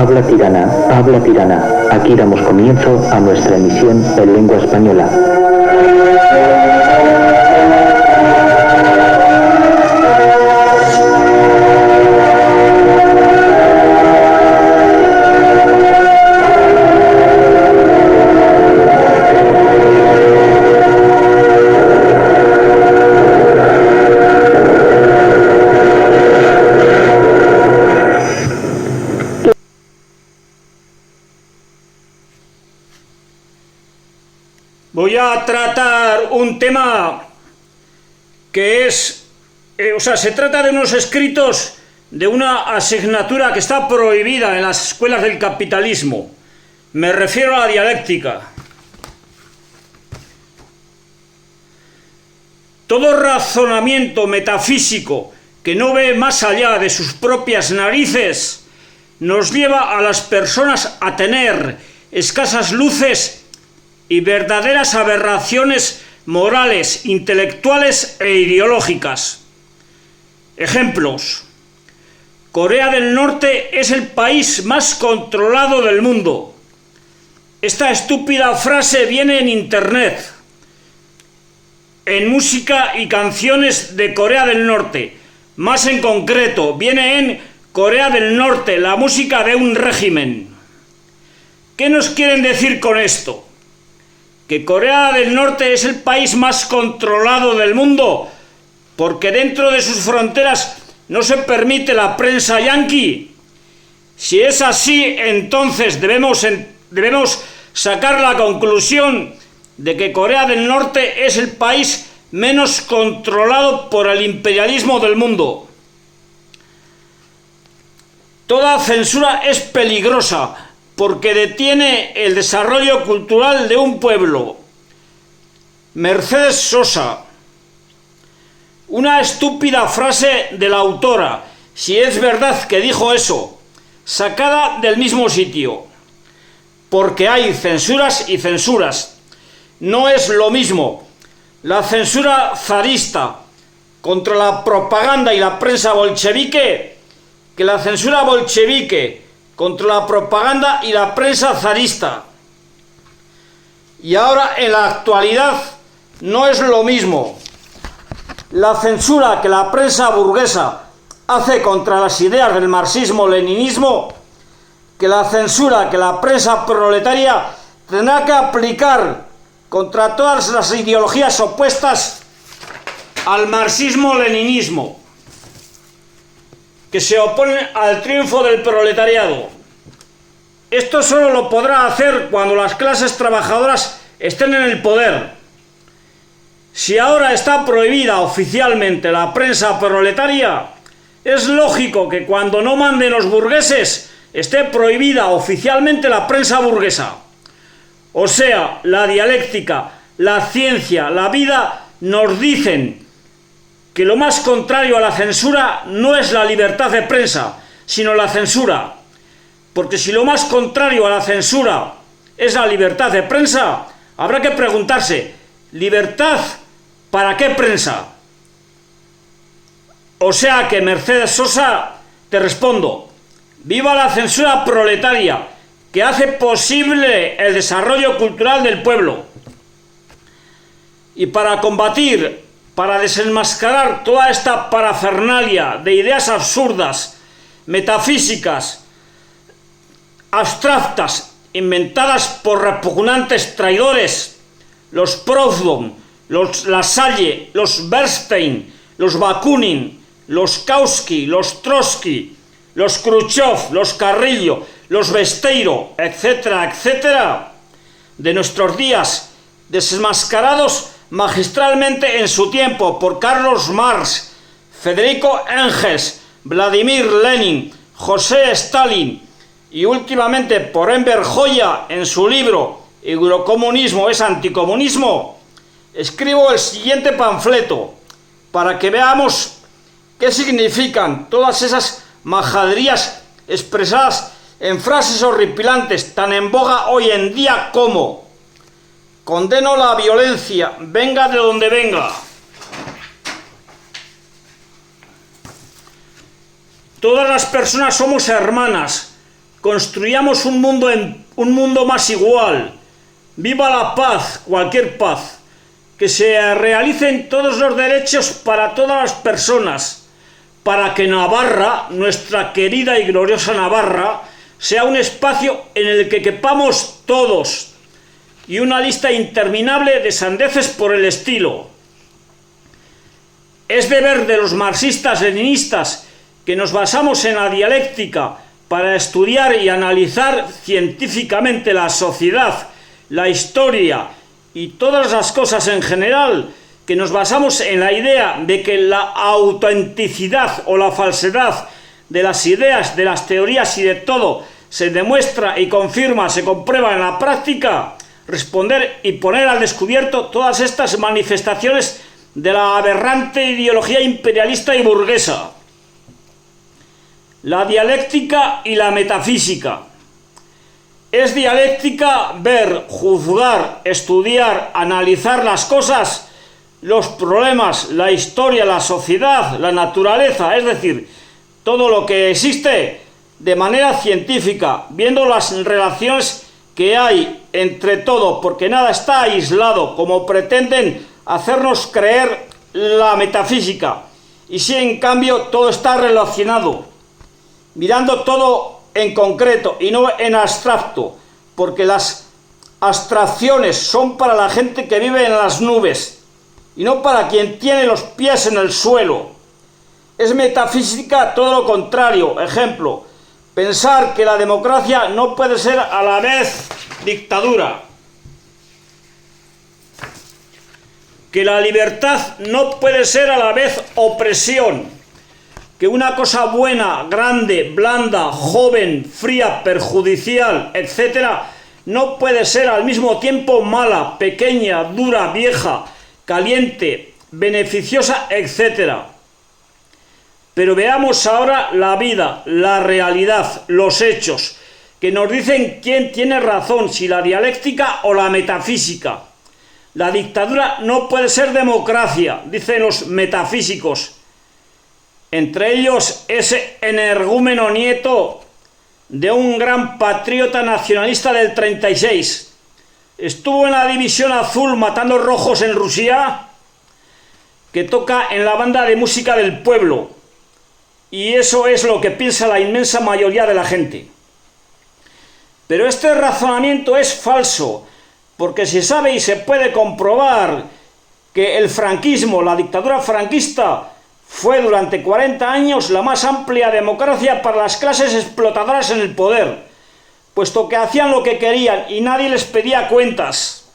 habla tirana. Aquí damos comienzo a nuestra emisión en lengua española. Voy a tratar un tema que es, se trata de unos escritos de una asignatura que está prohibida en las escuelas del capitalismo. Me refiero a la dialéctica. Todo razonamiento metafísico que no ve más allá de sus propias narices nos lleva a las personas a tener escasas luces y verdaderas aberraciones morales, intelectuales e ideológicas. Ejemplos. Corea del Norte es el país más controlado del mundo. Esta estúpida frase viene en internet, en música y canciones de Corea del Norte. Más en concreto, viene en Corea del Norte, la música de un régimen. ¿Qué nos quieren decir con esto? Que Corea del Norte es el país más controlado del mundo porque dentro de sus fronteras no se permite la prensa yanqui. Si es así, entonces debemos sacar la conclusión de que Corea del Norte es el país menos controlado por el imperialismo del mundo. Toda censura es peligrosa porque detiene el desarrollo cultural de un pueblo. Mercedes Sosa. Una estúpida frase de la autora, si es verdad que dijo eso, sacada del mismo sitio. Porque hay censuras y censuras. No es lo mismo la censura zarista contra la propaganda y la prensa bolchevique que la censura bolchevique contra la propaganda y la prensa zarista. Y ahora, en la actualidad, no es lo mismo la censura que la prensa burguesa hace contra las ideas del marxismo-leninismo que la censura que la prensa proletaria tendrá que aplicar contra todas las ideologías opuestas al marxismo-leninismo, que se oponen al triunfo del proletariado. Esto solo lo podrá hacer cuando las clases trabajadoras estén en el poder. Si ahora está prohibida oficialmente la prensa proletaria, es lógico que cuando no manden los burgueses esté prohibida oficialmente la prensa burguesa. O sea, la dialéctica, la ciencia, la vida nos dicen que lo más contrario a la censura no es la libertad de prensa, sino la censura. Porque si lo más contrario a la censura es la libertad de prensa, habrá que preguntarse, ¿libertad para qué prensa? O sea que, Mercedes Sosa, te respondo, viva la censura proletaria, que hace posible el desarrollo cultural del pueblo. Y para combatir, para desenmascarar toda esta parafernalia de ideas absurdas, metafísicas, abstractas, inventadas por repugnantes traidores, los Proudhon, los Lassalle, los Bernstein, los Bakunin, los Kautsky, los Trotsky, los Khrushchev, los Carrillo, los Besteiro, etcétera, etcétera, de nuestros días, desenmascarados magistralmente en su tiempo por Carlos Marx, Federico Engels, Vladimir Lenin, José Stalin y últimamente por Enver Hoxha en su libro Eurocomunismo es anticomunismo, escribo el siguiente panfleto para que veamos qué significan todas esas majaderías expresadas en frases horripilantes tan en boga hoy en día como: condeno la violencia, venga de donde venga. Todas las personas somos hermanas, construyamos un mundo más igual. Viva la paz, cualquier paz. Que se realicen todos los derechos para todas las personas, para que Navarra, nuestra querida y gloriosa Navarra, sea un espacio en el que quepamos todos, y una lista interminable de sandeces por el estilo. Es deber de los marxistas-leninistas, que nos basamos en la dialéctica para estudiar y analizar científicamente la sociedad, la historia y todas las cosas en general, que nos basamos en la idea de que la autenticidad o la falsedad de las ideas, de las teorías y de todo se demuestra y confirma, se comprueba en la práctica, responder y poner al descubierto todas estas manifestaciones de la aberrante ideología imperialista y burguesa. La dialéctica y la metafísica. Es dialéctica ver, juzgar, estudiar, analizar las cosas, los problemas, la historia, la sociedad, la naturaleza, es decir, todo lo que existe de manera científica, viendo las relaciones que hay entre todo, porque nada está aislado, como pretenden hacernos creer la metafísica, y si en cambio todo está relacionado, mirando todo en concreto y no en abstracto, porque las abstracciones son para la gente que vive en las nubes y no para quien tiene los pies en el suelo. Es metafísica todo lo contrario. Ejemplo, pensar que la democracia no puede ser a la vez dictadura, que la libertad no puede ser a la vez opresión, que una cosa buena, grande, blanda, joven, fría, perjudicial, etc., no puede ser al mismo tiempo mala, pequeña, dura, vieja, caliente, beneficiosa, etc. Pero veamos ahora la vida, la realidad, los hechos, que nos dicen quién tiene razón, si la dialéctica o la metafísica. La dictadura no puede ser democracia, dicen los metafísicos. Entre ellos ese energúmeno nieto de un gran patriota nacionalista del 36. Estuvo en la División Azul matando rojos en Rusia, que toca en la banda de música del pueblo. Y eso es lo que piensa la inmensa mayoría de la gente. Pero este razonamiento es falso, porque se sabe y se puede comprobar que el franquismo, la dictadura franquista, fue durante 40 años la más amplia democracia para las clases explotadoras en el poder, puesto que hacían lo que querían y nadie les pedía cuentas.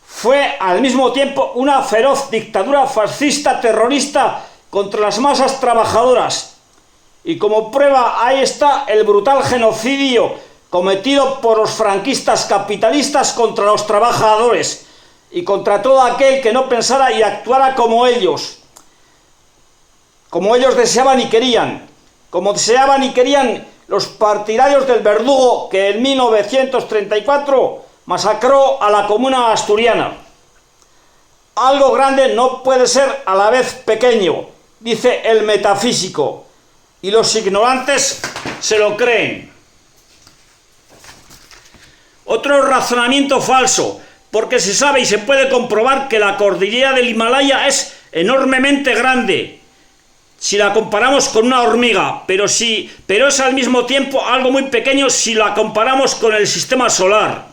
Fue al mismo tiempo una feroz dictadura fascista terrorista contra las masas trabajadoras. Y como prueba ahí está el brutal genocidio cometido por los franquistas capitalistas contra los trabajadores y contra todo aquel que no pensara y actuara como ellos deseaban y querían, como deseaban y querían los partidarios del verdugo que en 1934 masacró a la comuna asturiana. Algo grande no puede ser a la vez pequeño, dice el metafísico, y los ignorantes se lo creen. Otro razonamiento falso, porque se sabe y se puede comprobar que la cordillera del Himalaya es enormemente grande, si la comparamos con una hormiga, pero es al mismo tiempo algo muy pequeño si la comparamos con el sistema solar.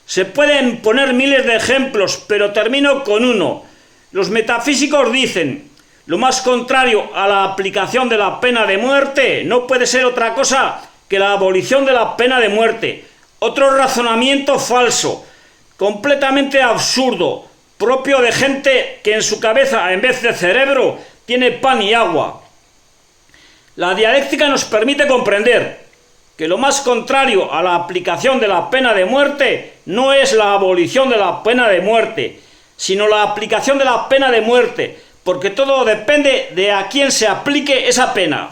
Se pueden poner miles de ejemplos, pero termino con uno. Los metafísicos dicen, lo más contrario a la aplicación de la pena de muerte no puede ser otra cosa que la abolición de la pena de muerte. Otro razonamiento falso, completamente absurdo, propio de gente que en su cabeza, en vez de cerebro, tiene pan y agua. La dialéctica nos permite comprender que lo más contrario a la aplicación de la pena de muerte no es la abolición de la pena de muerte, sino la aplicación de la pena de muerte, porque todo depende de a quién se aplique esa pena.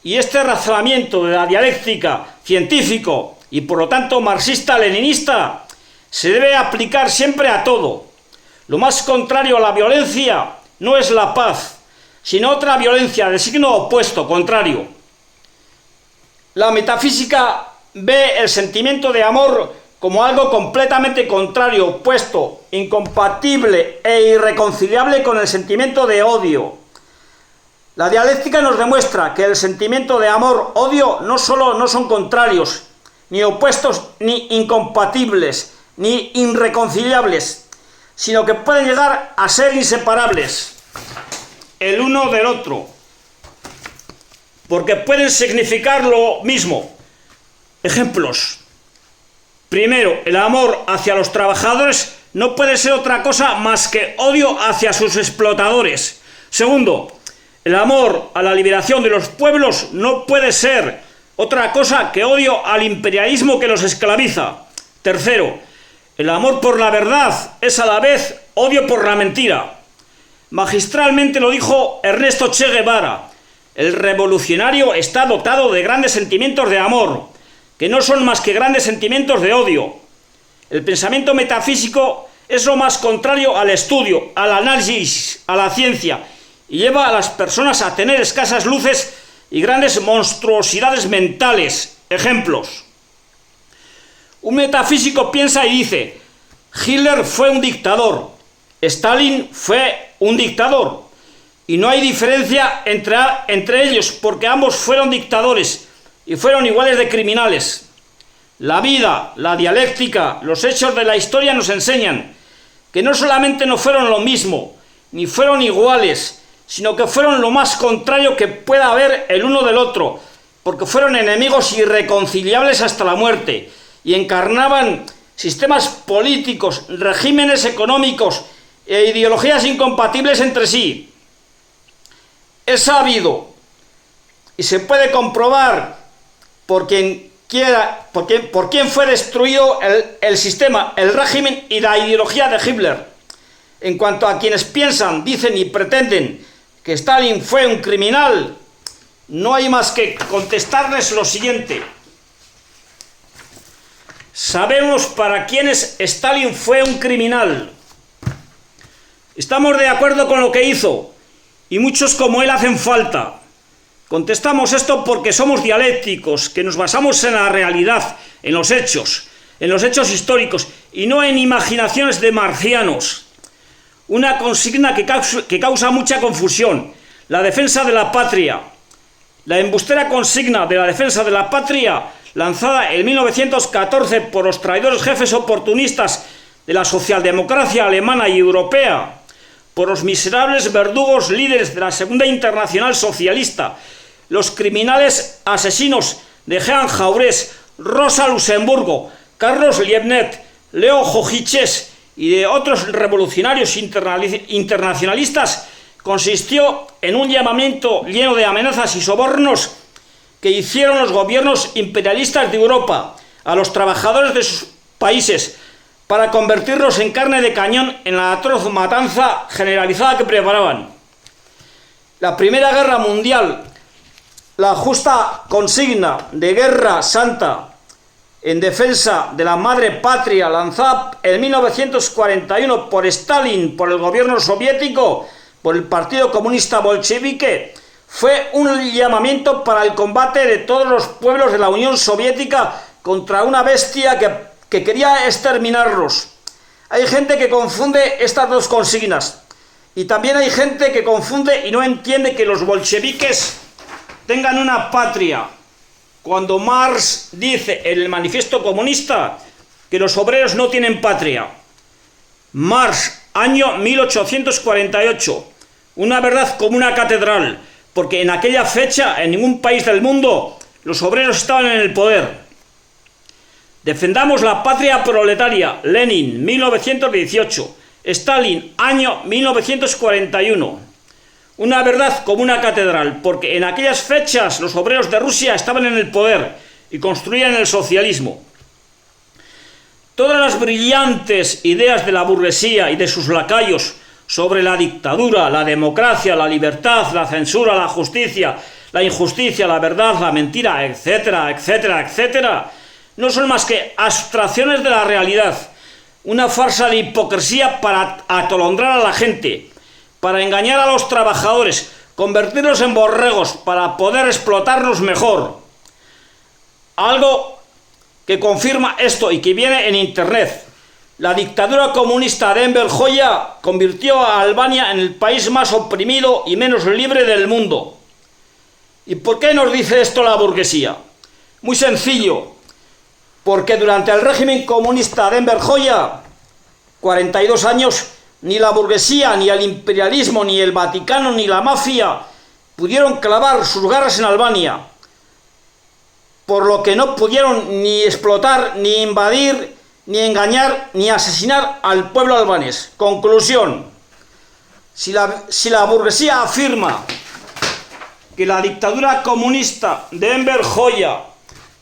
Y este razonamiento de la dialéctica científico y por lo tanto marxista-leninista se debe aplicar siempre a todo. Lo más contrario a la violencia no es la paz, sino otra violencia de signo opuesto, contrario. La metafísica ve el sentimiento de amor como algo completamente contrario, opuesto, incompatible e irreconciliable con el sentimiento de odio. La dialéctica nos demuestra que el sentimiento de amor-odio no solo no son contrarios, ni opuestos, ni incompatibles, ni irreconciliables, sino que pueden llegar a ser inseparables el uno del otro, porque pueden significar lo mismo. Ejemplos. Primero, el amor hacia los trabajadores no puede ser otra cosa más que odio hacia sus explotadores. Segundo, el amor a la liberación de los pueblos no puede ser otra cosa que odio al imperialismo que los esclaviza. Tercero, el amor por la verdad es a la vez odio por la mentira. Magistralmente lo dijo Ernesto Che Guevara: el revolucionario está dotado de grandes sentimientos de amor, que no son más que grandes sentimientos de odio. El pensamiento metafísico es lo más contrario al estudio, al análisis, a la ciencia, y lleva a las personas a tener escasas luces y grandes monstruosidades mentales. Ejemplos. Un metafísico piensa y dice: Hitler fue un dictador, Stalin fue un dictador, y no hay diferencia entre ellos, porque ambos fueron dictadores y fueron iguales de criminales. La vida, la dialéctica, los hechos de la historia nos enseñan que no solamente no fueron lo mismo, ni fueron iguales, sino que fueron lo más contrario que pueda haber el uno del otro, porque fueron enemigos irreconciliables hasta la muerte, y encarnaban sistemas políticos, regímenes económicos e ideologías incompatibles entre sí. Es sabido y se puede comprobar por quien fue destruido el sistema, el régimen y la ideología de Hitler. En cuanto a quienes piensan, dicen y pretenden que Stalin fue un criminal, no hay más que contestarles lo siguiente. Sabemos para quiénes Stalin fue un criminal. Estamos de acuerdo con lo que hizo, y muchos como él hacen falta. Contestamos esto porque somos dialécticos, que nos basamos en la realidad, en los hechos históricos, y no en imaginaciones de marcianos. Una consigna que causa mucha confusión: la defensa de la patria. La embustera consigna de la defensa de la patria, lanzada en 1914 por los traidores jefes oportunistas de la socialdemocracia alemana y europea, por los miserables verdugos líderes de la Segunda Internacional Socialista, los criminales asesinos de Jean Jaurès, Rosa Luxemburgo, Carlos Liebknecht, Leo Jogiches y de otros revolucionarios internacionalistas, consistió en un llamamiento lleno de amenazas y sobornos que hicieron los gobiernos imperialistas de Europa a los trabajadores de sus países para convertirlos en carne de cañón en la atroz matanza generalizada que preparaban. La Primera Guerra Mundial, la justa consigna de guerra santa en defensa de la madre patria, lanzada en 1941 por Stalin, por el gobierno soviético, por el Partido Comunista Bolchevique, fue un llamamiento para el combate de todos los pueblos de la Unión Soviética contra una bestia que quería exterminarlos. Hay gente que confunde estas dos consignas, y también hay gente que confunde y no entiende que los bolcheviques tengan una patria, cuando Marx dice en el Manifiesto Comunista que los obreros no tienen patria. Marx, año 1848, una verdad como una catedral, porque en aquella fecha en ningún país del mundo los obreros estaban en el poder. Defendamos la patria proletaria, Lenin, 1918, Stalin, año 1941. Una verdad como una catedral, porque en aquellas fechas los obreros de Rusia estaban en el poder y construían el socialismo. Todas las brillantes ideas de la burguesía y de sus lacayos sobre la dictadura, la democracia, la libertad, la censura, la justicia, la injusticia, la verdad, la mentira, etcétera, etcétera, etcétera, no son más que abstracciones de la realidad, una farsa de hipocresía para atolondrar a la gente, para engañar a los trabajadores, convertirlos en borregos para poder explotarlos mejor. Algo que confirma esto y que viene en internet. La dictadura comunista de Enver Hoxha convirtió a Albania en el país más oprimido y menos libre del mundo. ¿Y por qué nos dice esto la burguesía? Muy sencillo, porque durante el régimen comunista de Enver Hoxha, 42 años, ni la burguesía, ni el imperialismo, ni el Vaticano, ni la mafia pudieron clavar sus garras en Albania, por lo que no pudieron ni explotar, ni invadir, ni engañar, ni asesinar al pueblo albanés. Conclusión: si la burguesía afirma que la dictadura comunista de Enver Hoxha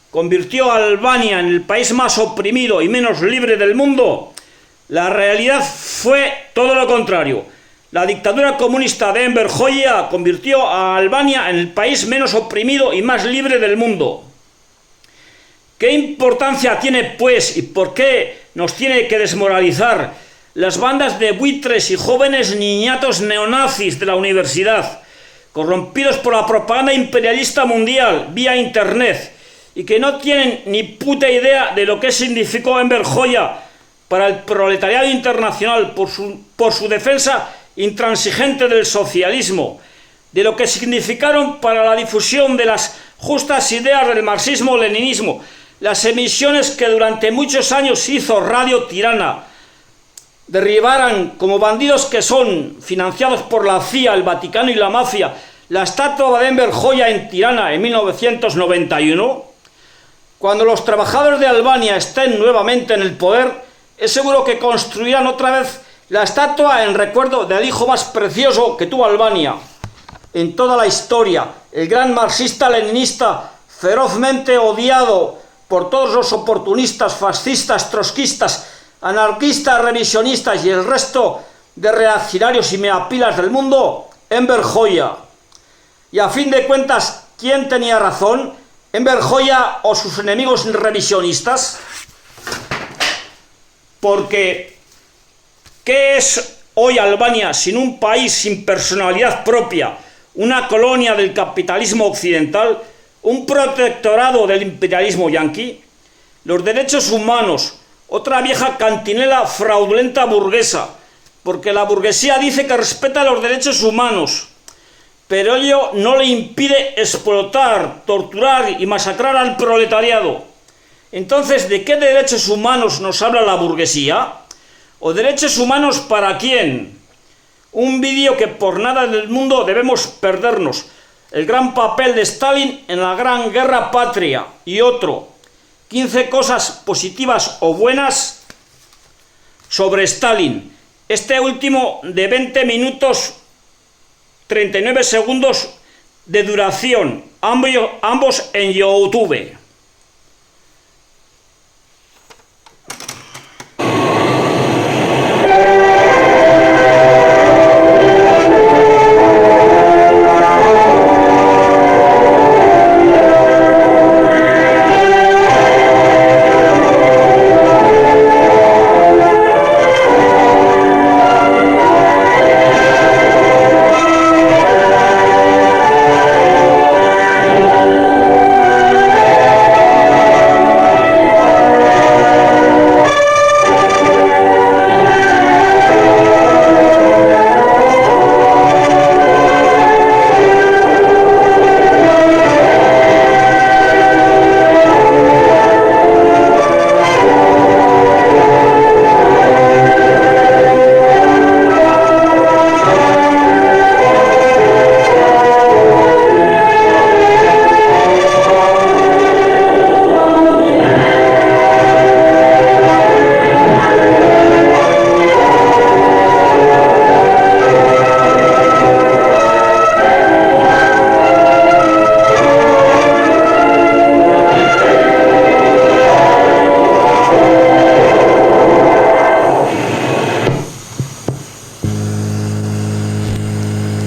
convirtió a Albania en el país más oprimido y menos libre del mundo, la realidad fue todo lo contrario. La dictadura comunista de Enver Hoxha convirtió a Albania en el país menos oprimido y más libre del mundo. ¿Qué importancia tiene, pues, y por qué nos tiene que desmoralizar las bandas de buitres y jóvenes niñatos neonazis de la universidad, corrompidos por la propaganda imperialista mundial vía internet, y que no tienen ni puta idea de lo que significó Enver Hoxha para el proletariado internacional por su defensa intransigente del socialismo, de lo que significaron para la difusión de las justas ideas del marxismo-leninismo, las emisiones que durante muchos años hizo Radio Tirana, derribaran como bandidos que son, financiados por la CIA, el Vaticano y la mafia, la estatua de Enver Hoxha en Tirana en 1991, cuando los trabajadores de Albania estén nuevamente en el poder, es seguro que construirán otra vez la estatua en recuerdo del hijo más precioso que tuvo Albania en toda la historia, el gran marxista-leninista ferozmente odiado por todos los oportunistas, fascistas, trotskistas, anarquistas, revisionistas y el resto de reaccionarios y meapilas del mundo, Enver Hoxha. Y a fin de cuentas, ¿quién tenía razón? ¿Enver Hoxha o sus enemigos revisionistas? Porque, ¿qué es hoy Albania sin un país sin personalidad propia, una colonia del capitalismo occidental, un protectorado del imperialismo yanqui? Los derechos humanos, otra vieja cantinela fraudulenta burguesa, porque la burguesía dice que respeta los derechos humanos, pero ello no le impide explotar, torturar y masacrar al proletariado. Entonces, ¿de qué derechos humanos nos habla la burguesía? ¿O derechos humanos para quién? Un vídeo que por nada del mundo debemos perdernos: el gran papel de Stalin en la Gran Guerra Patria, y otro: 15 cosas positivas o buenas sobre Stalin. Este último de 20 minutos 39 segundos de duración, ambos en YouTube.